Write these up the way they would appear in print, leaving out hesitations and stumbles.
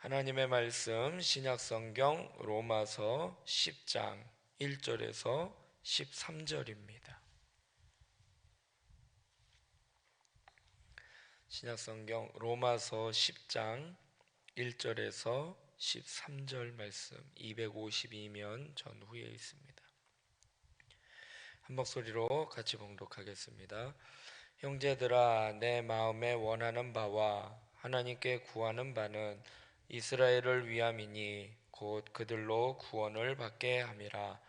하나님의 말씀 신약성경 로마서 10장 1절에서 13절입니다. 신약성경 로마서 10장 1절에서 13절 말씀 252면 전후에 있습니다. 한 목소리로 같이 봉독하겠습니다. 형제들아, 내 마음에 원하는 바와 하나님께 구하는 바는 이스라엘을 위함이니 곧 그들로 구원을 받게 함이라.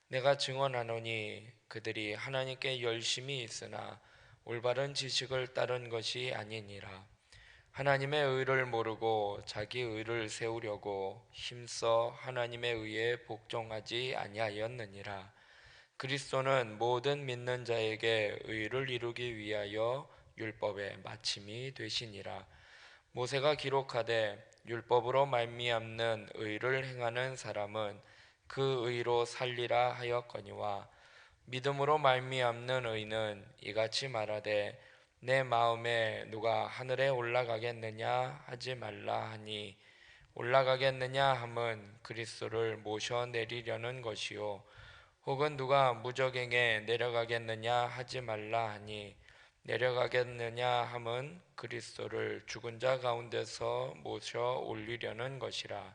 내가 증언하노니 그들이 하나님께 열심히 있으나 올바른 지식을 따른 것이 아니니라. 하나님의 의를 모르고 자기 의를 세우려고 힘써 하나님의 의에 복종하지 아니하였느니라. 그리스도는 모든 믿는 자에게 의를 이루기 위하여 율법의 마침이 되시니라. 모세가 기록하되 율법으로 말미암는 의를 행하는 사람은 그 의로 살리라 하였거니와 믿음으로 말미암는 의는 이같이 말하되 내 마음에 누가 하늘에 올라가겠느냐 하지 말라 하니 올라가겠느냐 함은 그리스도를 모셔내리려는 것이요 혹은 누가 무저갱에 내려가겠느냐 하지 말라 하니 내려가겠느냐 함은 그리스도를 죽은 자 가운데서 모셔 올리려는 것이라.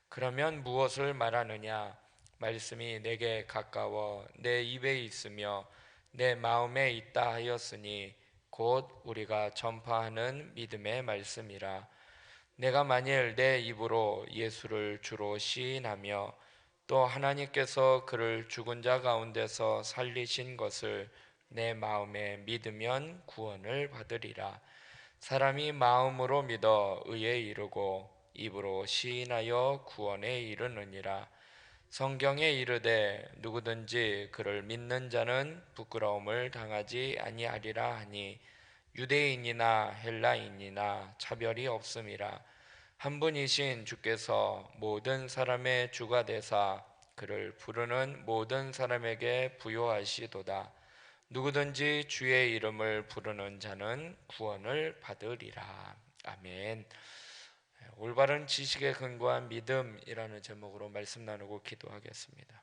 그러면 무엇을 말하느냐? 말씀이 내게 가까워 내 입에 있으며 내 마음에 있다 하였으니 곧 우리가 전파하는 믿음의 말씀이라. 내가 만일 내 입으로 예수를 주로 시인하며 또 하나님께서 그를 죽은 자 가운데서 살리신 것을 내 마음에 믿으면 구원을 받으리라. 사람이 마음으로 믿어 의에 이르고 입으로 시인하여 구원에 이르느니라. 성경에 이르되 누구든지 그를 믿는 자는 부끄러움을 당하지 아니하리라 하니 유대인이나 헬라인이나 차별이 없음이라. 한 분이신 주께서 모든 사람의 주가 되사 그를 부르는 모든 사람에게 부요하시도다. 누구든지 주의 이름을 부르는 자는 구원을 받으리라. 아멘. 올바른 지식에 근거한 믿음이라는 제목으로 말씀 나누고 기도하겠습니다.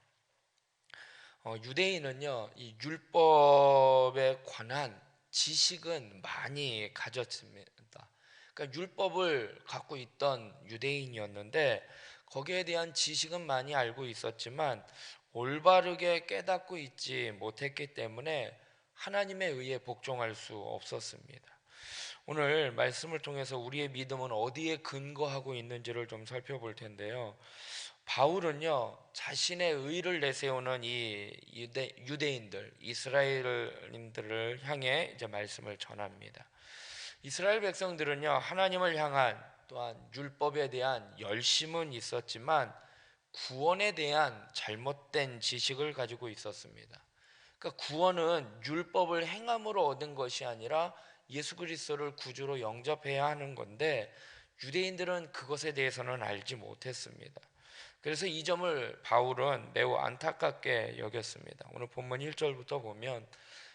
유대인은요, 이 율법에 관한 지식은 많이 가졌습니다. 그러니까 율법을 갖고 있던 유대인이었는데 거기에 대한 지식은 많이 알고 있었지만 올바르게 깨닫고 있지 못했기 때문에 하나님에 의해 복종할 수 없었습니다. 오늘 말씀을 통해서 우리의 믿음은 어디에 근거하고 있는지를 좀 살펴볼 텐데요. 바울은요, 자신의 의를 내세우는 이 유대인들, 이스라엘인들을 향해 이제 말씀을 전합니다. 이스라엘 백성들은요, 하나님을 향한 또한 율법에 대한 열심은 있었지만 구원에 대한 잘못된 지식을 가지고 있었습니다. 그러니까 구원은 율법을 행함으로 얻은 것이 아니라 예수 그리스도를 구주로 영접해야 하는 건데 유대인들은 그것에 대해서는 알지 못했습니다. 그래서 이 점을 바울은 매우 안타깝게 여겼습니다. 오늘 본문 1절부터 보면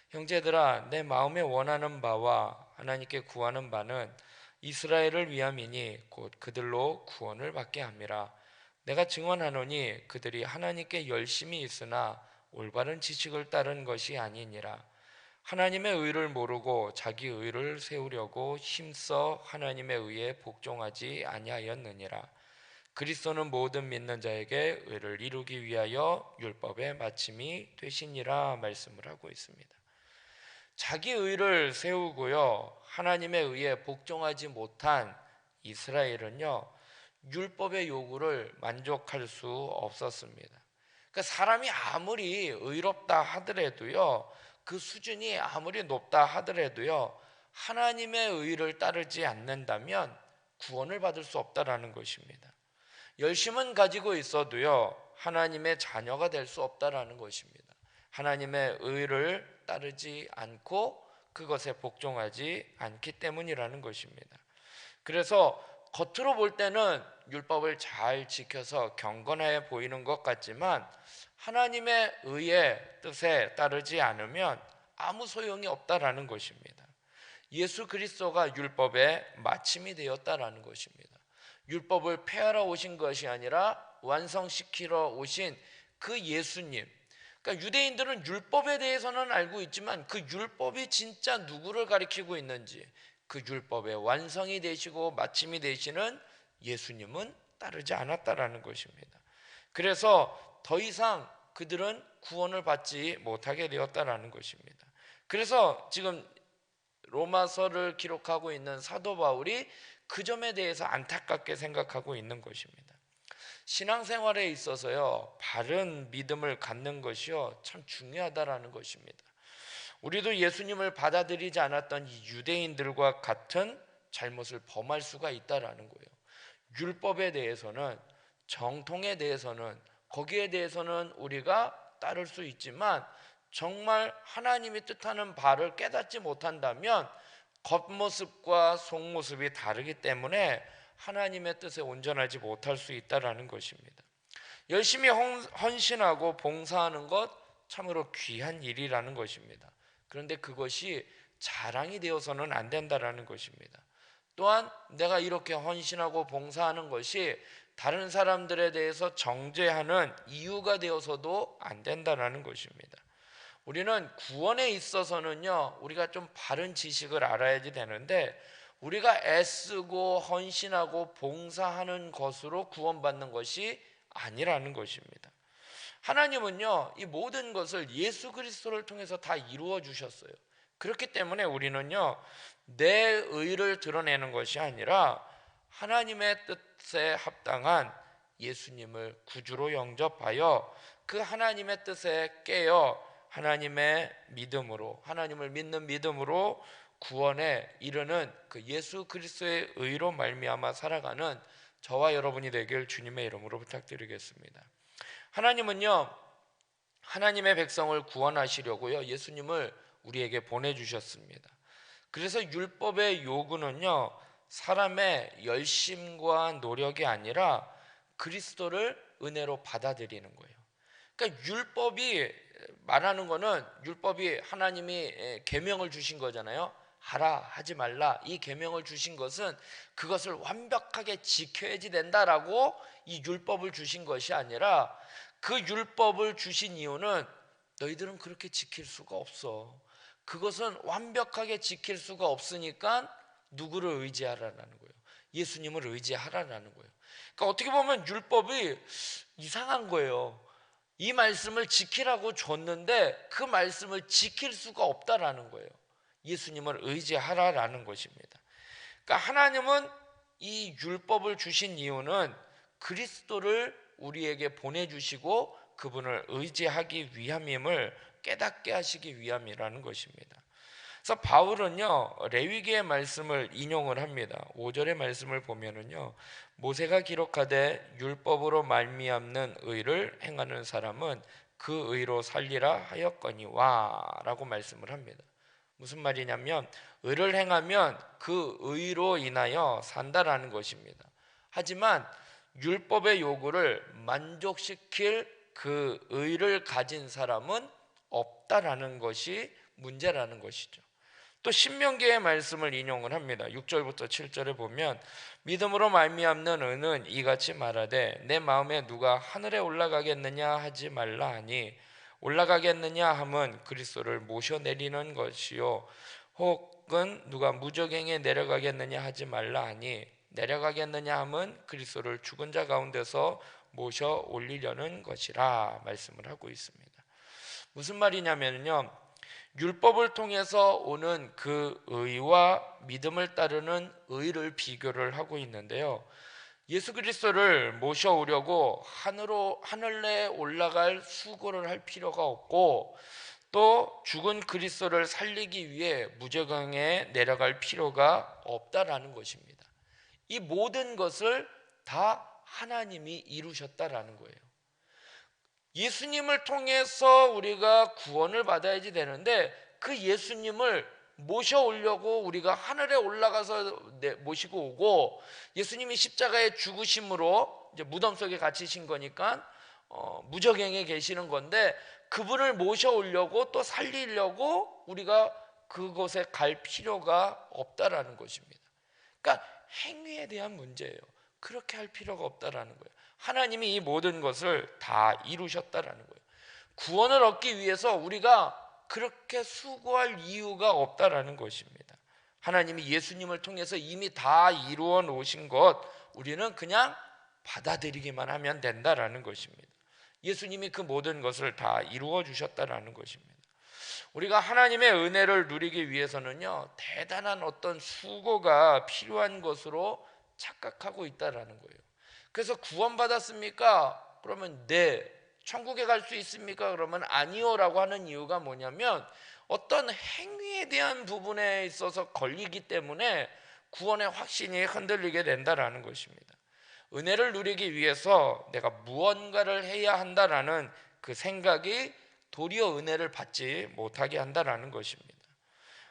형제들아, 내 마음에 원하는 바와 하나님께 구하는 바는 이스라엘을 위함이니 곧 그들로 구원을 받게 함이라. 내가 증언하노니 그들이 하나님께 열심히 있으나 올바른 지식을 따른 것이 아니니라. 하나님의 의를 모르고 자기 의를 세우려고 힘써 하나님의 의에 복종하지 아니하였느니라. 그리스도는 모든 믿는 자에게 의를 이루기 위하여 율법의 마침이 되시니라 말씀을 하고 있습니다. 자기 의를 세우고요, 하나님의 의에 복종하지 못한 이스라엘은요, 율법의 요구를 만족할 수 없었습니다. 그러니까 사람이 아무리 의롭다 하더라도요, 그 수준이 아무리 높다 하더라도요, 하나님의 의를 따르지 않는다면 구원을 받을 수 없다라는 것입니다. 열심은 가지고 있어도요, 하나님의 자녀가 될 수 없다라는 것입니다. 하나님의 의를 따르지 않고 그것에 복종하지 않기 때문이라는 것입니다. 그래서 겉으로 볼 때는 율법을 잘 지켜서 경건해 보이는 것 같지만 하나님의 의의 뜻에 따르지 않으면 아무 소용이 없다라는 것입니다. 예수 그리스도가 율법의 마침이 되었다라는 것입니다. 율법을 폐하러 오신 것이 아니라 완성시키러 오신 그 예수님. 그러니까 유대인들은 율법에 대해서는 알고 있지만 그 율법이 진짜 누구를 가리키고 있는지, 그 율법의 완성이 되시고 마침이 되시는 예수님은 따르지 않았다라는 것입니다. 그래서 더 이상 그들은 구원을 받지 못하게 되었다라는 것입니다. 그래서 지금 로마서를 기록하고 있는 사도 바울이 그 점에 대해서 안타깝게 생각하고 있는 것입니다. 신앙생활에 있어서요, 바른 믿음을 갖는 것이요 참 중요하다라는 것입니다. 우리도 예수님을 받아들이지 않았던 이 유대인들과 같은 잘못을 범할 수가 있다라는 거예요. 율법에 대해서는, 정통에 대해서는, 거기에 대해서는 우리가 따를 수 있지만 정말 하나님이 뜻하는 바를 깨닫지 못한다면 겉모습과 속모습이 다르기 때문에 하나님의 뜻에 온전하지 못할 수 있다라는 것입니다. 열심히 헌신하고 봉사하는 것 참으로 귀한 일이라는 것입니다. 그런데 그것이 자랑이 되어서는 안 된다라는 것입니다. 또한 내가 이렇게 헌신하고 봉사하는 것이 다른 사람들에 대해서 정죄하는 이유가 되어서도 안 된다라는 것입니다. 우리는 구원에 있어서는요, 우리가 좀 바른 지식을 알아야지 되는데, 우리가 애쓰고 헌신하고 봉사하는 것으로 구원받는 것이 아니라는 것입니다. 하나님은요, 이 모든 것을 예수 그리스도를 통해서 다 이루어 주셨어요. 그렇기 때문에 우리는요, 내 의를 드러내는 것이 아니라 하나님의 뜻에 합당한 예수님을 구주로 영접하여 그 하나님의 뜻에 깨어 하나님의 믿음으로, 하나님을 믿는 믿음으로 구원에 이르는 그 예수 그리스도의 의로 말미암아 살아가는 저와 여러분이 되길 주님의 이름으로 부탁드리겠습니다. 하나님은요, 하나님의 백성을 구원하시려고요, 예수님을 우리에게 보내주셨습니다. 그래서 율법의 요구는요, 사람의 열심과 노력이 아니라 그리스도를 은혜로 받아들이는 거예요. 그러니까 율법이 말하는 거는, 율법이 하나님이 계명을 주신 거잖아요. 하라 하지 말라, 이 계명을 주신 것은 그것을 완벽하게 지켜야지 된다라고 이 율법을 주신 것이 아니라, 그 율법을 주신 이유는 너희들은 그렇게 지킬 수가 없어. 그것은 완벽하게 지킬 수가 없으니까 누구를 의지하라는 거예요? 예수님을 의지하라는 거예요. 그러니까 어떻게 보면 율법이 이상한 거예요. 이 말씀을 지키라고 줬는데 그 말씀을 지킬 수가 없다라는 거예요. 예수님을 의지하라라는 것입니다. 그러니까 하나님은 이 율법을 주신 이유는 그리스도를 우리에게 보내주시고 그분을 의지하기 위함임을 깨닫게 하시기 위함이라는 것입니다. 그래서 바울은요, 레위기의 말씀을 인용을 합니다. 5절의 말씀을 보면은요, 모세가 기록하되 율법으로 말미암는 의를 행하는 사람은 그 의로 살리라 하였거니와 라고 말씀을 합니다. 무슨 말이냐면, 의를 행하면 그 의로 인하여 산다라는 것입니다. 하지만 율법의 요구를 만족시킬 그 의를 가진 사람은 없다라는 것이 문제라는 것이죠. 또 신명기의 말씀을 인용을 합니다. 6절부터 7절에 보면, 믿음으로 말미암는 의는 이같이 말하되 내 마음에 누가 하늘에 올라가겠느냐 하지 말라 하니, 올라가겠느냐 함은 그리스도를 모셔내리는 것이요, 혹은 누가 무저갱에 내려가겠느냐 하지 말라 하니, 내려가겠느냐 함은 그리스도를 죽은 자 가운데서 모셔 올리려는 것이라 말씀을 하고 있습니다. 무슨 말이냐면요, 율법을 통해서 오는 그 의와 믿음을 따르는 의를 비교를 하고 있는데요, 예수 그리스도를 모셔오려고 하늘에 올라갈 수고를 할 필요가 없고, 또 죽은 그리스도를 살리기 위해 무저강에 내려갈 필요가 없다라는 것입니다. 이 모든 것을 다 하나님이 이루셨다라는 거예요. 예수님을 통해서 우리가 구원을 받아야지 되는데, 그 예수님을 모셔오려고 우리가 하늘에 올라가서 모시고 오고, 예수님이 십자가에 죽으심으로 이제 무덤 속에 갇히신 거니까 무저갱에 계시는 건데, 그분을 모셔오려고 또 살리려고 우리가 그곳에 갈 필요가 없다라는 것입니다. 그러니까 행위에 대한 문제예요. 그렇게 할 필요가 없다라는 거예요. 하나님이 이 모든 것을 다 이루셨다라는 거예요. 구원을 얻기 위해서 우리가 그렇게 수고할 이유가 없다라는 것입니다. 하나님이 예수님을 통해서 이미 다 이루어 놓으신 것, 우리는 그냥 받아들이기만 하면 된다라는 것입니다. 예수님이 그 모든 것을 다 이루어 주셨다라는 것입니다. 우리가 하나님의 은혜를 누리기 위해서는요, 대단한 어떤 수고가 필요한 것으로 착각하고 있다라는 거예요. 그래서 구원받았습니까? 그러면 네. 천국에 갈 수 있습니까? 그러면 아니요라고 하는 이유가 뭐냐면 어떤 행위에 대한 부분에 있어서 걸리기 때문에 구원의 확신이 흔들리게 된다라는 것입니다. 은혜를 누리기 위해서 내가 무언가를 해야 한다라는 그 생각이 도리어 은혜를 받지 못하게 한다라는 것입니다.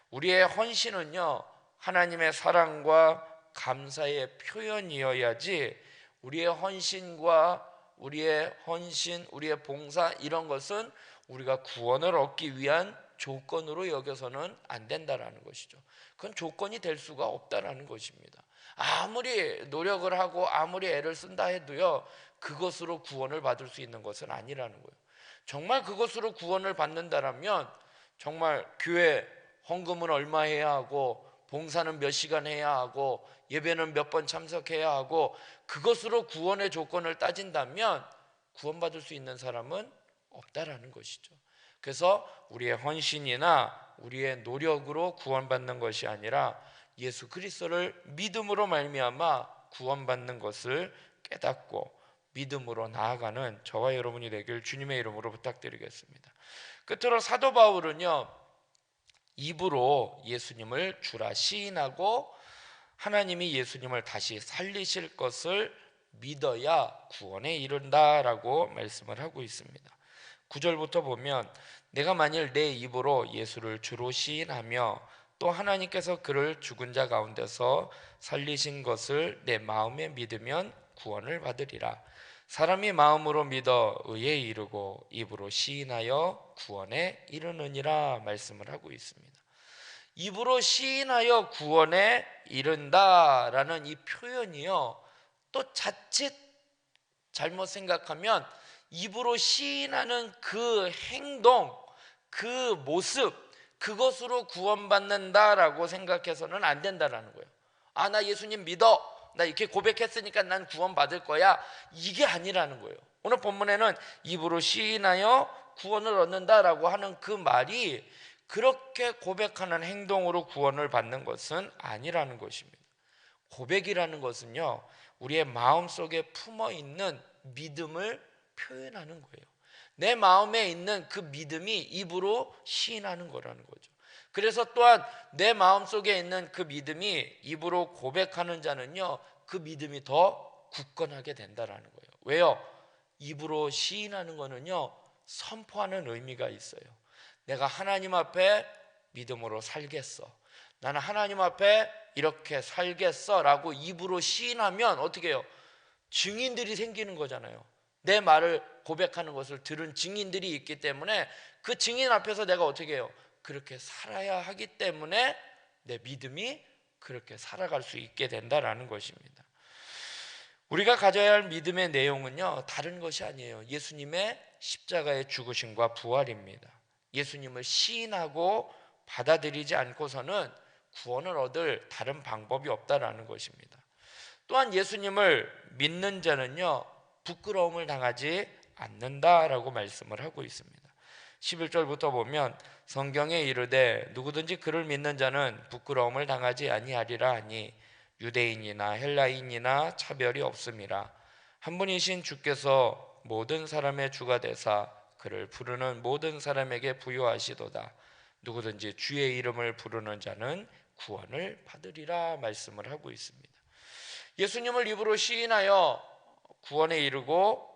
우리의 헌신은요, 하나님의 사랑과 감사의 표현이어야지, 우리의 헌신과 우리의 헌신, 우리의 봉사, 이런 것은 우리가 구원을 얻기 위한 조건으로 여겨서는 안 된다라는 것이죠. 그건 조건이 될 수가 없다라는 것입니다. 아무리 노력을 하고 아무리 애를 쓴다 해도요, 그것으로 구원을 받을 수 있는 것은 아니라는 거예요. 정말 그것으로 구원을 받는다라면 정말 교회 헌금은 얼마 해야 하고, 봉사는 몇 시간 해야 하고, 예배는 몇 번 참석해야 하고, 그것으로 구원의 조건을 따진다면 구원받을 수 있는 사람은 없다라는 것이죠. 그래서 우리의 헌신이나 우리의 노력으로 구원받는 것이 아니라 예수 그리스도를 믿음으로 말미암아 구원받는 것을 깨닫고 믿음으로 나아가는 저와 여러분이 되길 주님의 이름으로 부탁드리겠습니다. 끝으로 사도 바울은요, 입으로 예수님을 주라 시인하고 하나님이 예수님을 다시 살리실 것을 믿어야 구원에 이른다라고 말씀을 하고 있습니다. 9절부터 보면 내가 만일 내 입으로 예수를 주로 시인하며 또 하나님께서 그를 죽은 자 가운데서 살리신 것을 내 마음에 믿으면 구원을 받으리라. 사람이 마음으로 믿어 의에 이르고 입으로 시인하여 구원에 이르느니라 말씀을 하고 있습니다. 입으로 시인하여 구원에 이른다라는 이 표현이요, 또 자칫 잘못 생각하면 입으로 시인하는 그 행동, 그 모습, 그것으로 구원받는다라고 생각해서는 안 된다라는 거예요. 아, 나 예수님 믿어, 나 이렇게 고백했으니까 난 구원받을 거야, 이게 아니라는 거예요. 오늘 본문에는 입으로 시인하여 구원을 얻는다라고 하는 그 말이 그렇게 고백하는 행동으로 구원을 받는 것은 아니라는 것입니다. 고백이라는 것은요, 우리의 마음속에 품어 있는 믿음을 표현하는 거예요. 내 마음에 있는 그 믿음이 입으로 시인하는 거라는 거죠. 그래서 또한 내 마음속에 있는 그 믿음이 입으로 고백하는 자는요, 그 믿음이 더 굳건하게 된다라는 거예요. 왜요? 입으로 시인하는 거는요, 선포하는 의미가 있어요. 내가 하나님 앞에 믿음으로 살겠어, 나는 하나님 앞에 이렇게 살겠어 라고 입으로 시인하면 어떻게 해요? 증인들이 생기는 거잖아요. 내 말을 고백하는 것을 들은 증인들이 있기 때문에 그 증인 앞에서 내가 어떻게 해요? 그렇게 살아야 하기 때문에 내 믿음이 그렇게 살아갈 수 있게 된다라는 것입니다. 우리가 가져야 할 믿음의 내용은요, 다른 것이 아니에요. 예수님의 십자가의 죽으심과 부활입니다. 예수님을 시인하고 받아들이지 않고서는 구원을 얻을 다른 방법이 없다라는 것입니다. 또한 예수님을 믿는 자는요, 부끄러움을 당하지 않는다라고 말씀을 하고 있습니다. 11절부터 보면 성경에 이르되 누구든지 그를 믿는 자는 부끄러움을 당하지 아니하리라 하니 유대인이나 헬라인이나 차별이 없음이라. 한 분이신 주께서 모든 사람의 주가 되사 그를 부르는 모든 사람에게 부요하시도다. 누구든지 주의 이름을 부르는 자는 구원을 받으리라 말씀을 하고 있습니다. 예수님을 입으로 시인하여 구원에 이르고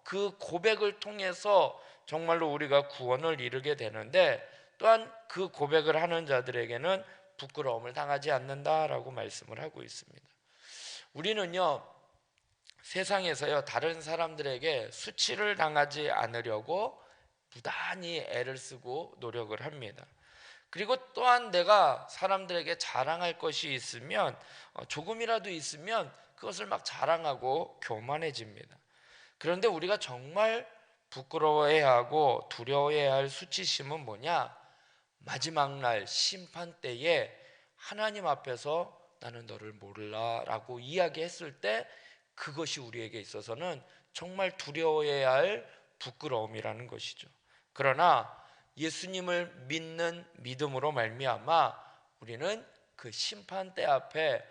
그 고백을 통해서 정말로 우리가 구원을 이루게 되는데, 또한 그 고백을 하는 자들에게는 부끄러움을 당하지 않는다라고 말씀을 하고 있습니다. 우리는요, 세상에서요, 다른 사람들에게 수치를 당하지 않으려고 부단히 애를 쓰고 노력을 합니다. 그리고 또한 내가 사람들에게 자랑할 것이 있으면 조금이라도 있으면 그것을 막 자랑하고 교만해집니다. 그런데 우리가 정말 부끄러워해야 하고 두려워해야 할 수치심은 뭐냐? 마지막 날 심판 때에 하나님 앞에서 나는 너를 몰라 라고 이야기했을 때 그것이 우리에게 있어서는 정말 두려워해야 할 부끄러움이라는 것이죠. 그러나 예수님을 믿는 믿음으로 말미암아 우리는 그 심판대 앞에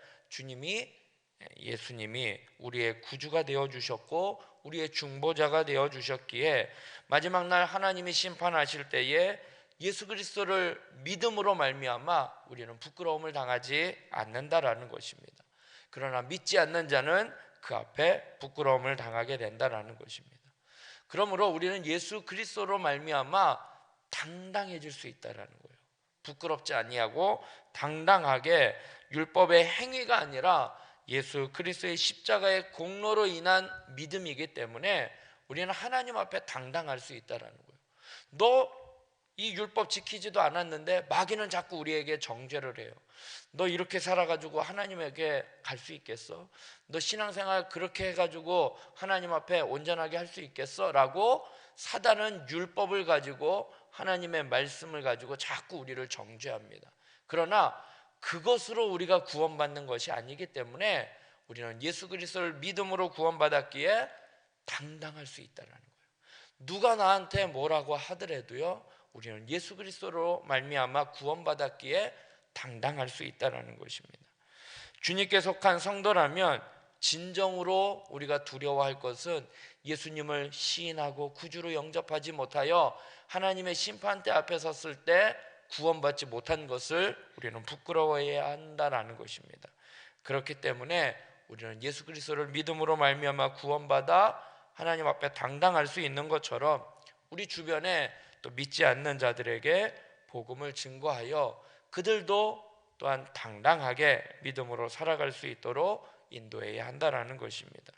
예수님이 우리의 구주가 되어 주셨고 우리의 중보자가 되어 주셨기에 마지막 날 하나님이 심판하실 때에 예수 그리스도를 믿음으로 말미암아 우리는 부끄러움을 당하지 않는다라는 것입니다. 그러나 믿지 않는 자는 그 앞에 부끄러움을 당하게 된다라는 것입니다. 그러므로 우리는 예수 그리스도로 말미암아 당당해질 수 있다라는 거예요. 부끄럽지 아니하고 당당하게 율법의 행위가 아니라 예수 그리스도의 십자가의 공로로 인한 믿음이기 때문에 우리는 하나님 앞에 당당할 수 있다라는 거예요. 너 이 율법 지키지도 않았는데 마귀는 자꾸 우리에게 정죄를 해요. 너 이렇게 살아가지고 하나님에게 갈 수 있겠어? 너 신앙생활 그렇게 해가지고 하나님 앞에 온전하게 할 수 있겠어? 라고 사단은 율법을 가지고 하나님의 말씀을 가지고 자꾸 우리를 정죄합니다. 그러나 그것으로 우리가 구원받는 것이 아니기 때문에 우리는 예수 그리스도를 믿음으로 구원받았기에 당당할 수 있다는 거예요. 누가 나한테 뭐라고 하더라도요, 우리는 예수 그리스도로 말미암아 구원받았기에 당당할 수 있다는 것입니다. 주님께 속한 성도라면 진정으로 우리가 두려워할 것은 예수님을 시인하고 구주로 영접하지 못하여 하나님의 심판대 앞에 섰을 때 구원받지 못한 것을 우리는 부끄러워해야 한다는 것입니다. 그렇기 때문에 우리는 예수 그리스도를 믿음으로 말미암아 구원받아 하나님 앞에 당당할 수 있는 것처럼 우리 주변에 또 믿지 않는 자들에게 복음을 증거하여 그들도 또한 당당하게 믿음으로 살아갈 수 있도록 인도해야 한다는 것입니다.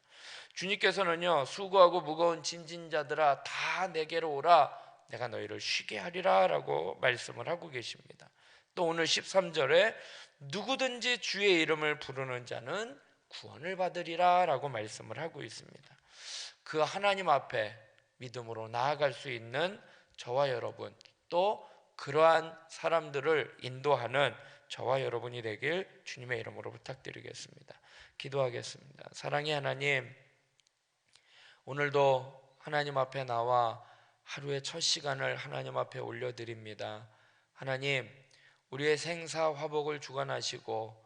주님께서는요, 수고하고 무거운 짐진 자들아 다 내게로 오라 내가 너희를 쉬게 하리라 라고 말씀을 하고 계십니다. 또 오늘 13절에 누구든지 주의 이름을 부르는 자는 구원을 받으리라 라고 말씀을 하고 있습니다. 그 하나님 앞에 믿음으로 나아갈 수 있는 저와 여러분, 또 그러한 사람들을 인도하는 저와 여러분이 되길 주님의 이름으로 부탁드리겠습니다. 기도하겠습니다. 사랑의 하나님, 오늘도 하나님 앞에 나와 하루의 첫 시간을 하나님 앞에 올려드립니다. 하나님, 우리의 생사 화복을 주관하시고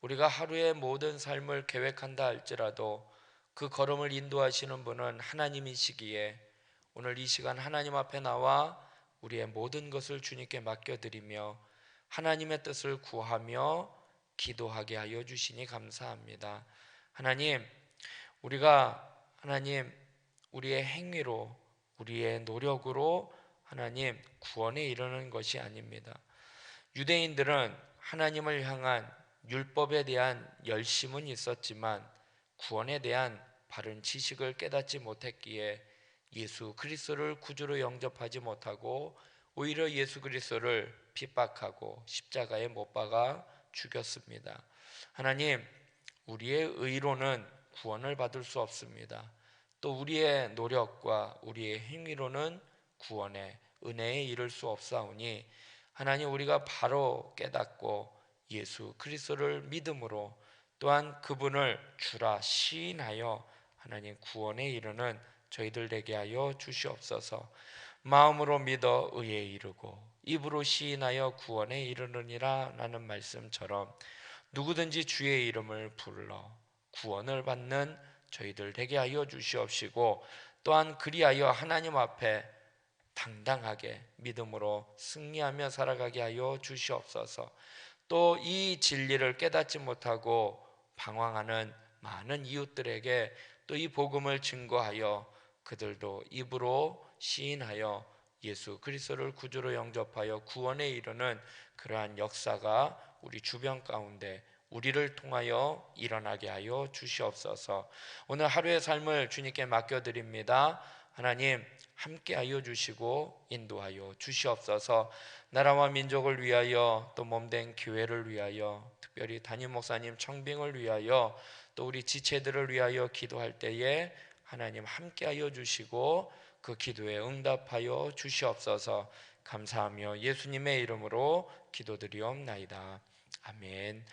우리가 하루의 모든 삶을 계획한다 할지라도 그 걸음을 인도하시는 분은 하나님이시기에 오늘 이 시간 하나님 앞에 나와 우리의 모든 것을 주님께 맡겨드리며 하나님의 뜻을 구하며 기도하게 하여 주시니 감사합니다. 하나님, 우리의 행위로 우리의 노력으로 하나님 구원에 이르는 것이 아닙니다. 유대인들은 하나님을 향한 율법에 대한 열심은 있었지만 구원에 대한 바른 지식을 깨닫지 못했기에 예수 그리스도를 구주로 영접하지 못하고 오히려 예수 그리스도를 핍박하고 십자가에 못 박아 죽였습니다. 하나님, 우리의 의로는 구원을 받을 수 없습니다. 또 우리의 노력과 우리의 행위로는 구원의 은혜에 이를 수 없사오니 하나님, 우리가 바로 깨닫고 예수 그리스도를 믿음으로 또한 그분을 주라 시인하여 하나님 구원에 이르는 저희들 되게 하여 주시옵소서. 마음으로 믿어 의에 이르고 입으로 시인하여 구원에 이르느니라 라는 말씀처럼 누구든지 주의 이름을 불러 구원을 받는 저희들 되게 하여 주시옵시고 또한 그리하여 하나님 앞에 당당하게 믿음으로 승리하며 살아가게 하여 주시옵소서. 또 이 진리를 깨닫지 못하고 방황하는 많은 이웃들에게 또 이 복음을 증거하여 그들도 입으로 시인하여 예수 그리스도를 구주로 영접하여 구원에 이르는 그러한 역사가 우리 주변 가운데 우리를 통하여 일어나게 하여 주시옵소서. 오늘 하루의 삶을 주님께 맡겨드립니다. 하나님 함께하여 주시고 인도하여 주시옵소서. 나라와 민족을 위하여 또 몸된 교회를 위하여 특별히 담임 목사님 청빙을 위하여 또 우리 지체들을 위하여 기도할 때에 하나님 함께하여 주시고 그 기도에 응답하여 주시옵소서. 감사하며 예수님의 이름으로 기도드리옵나이다. 아멘.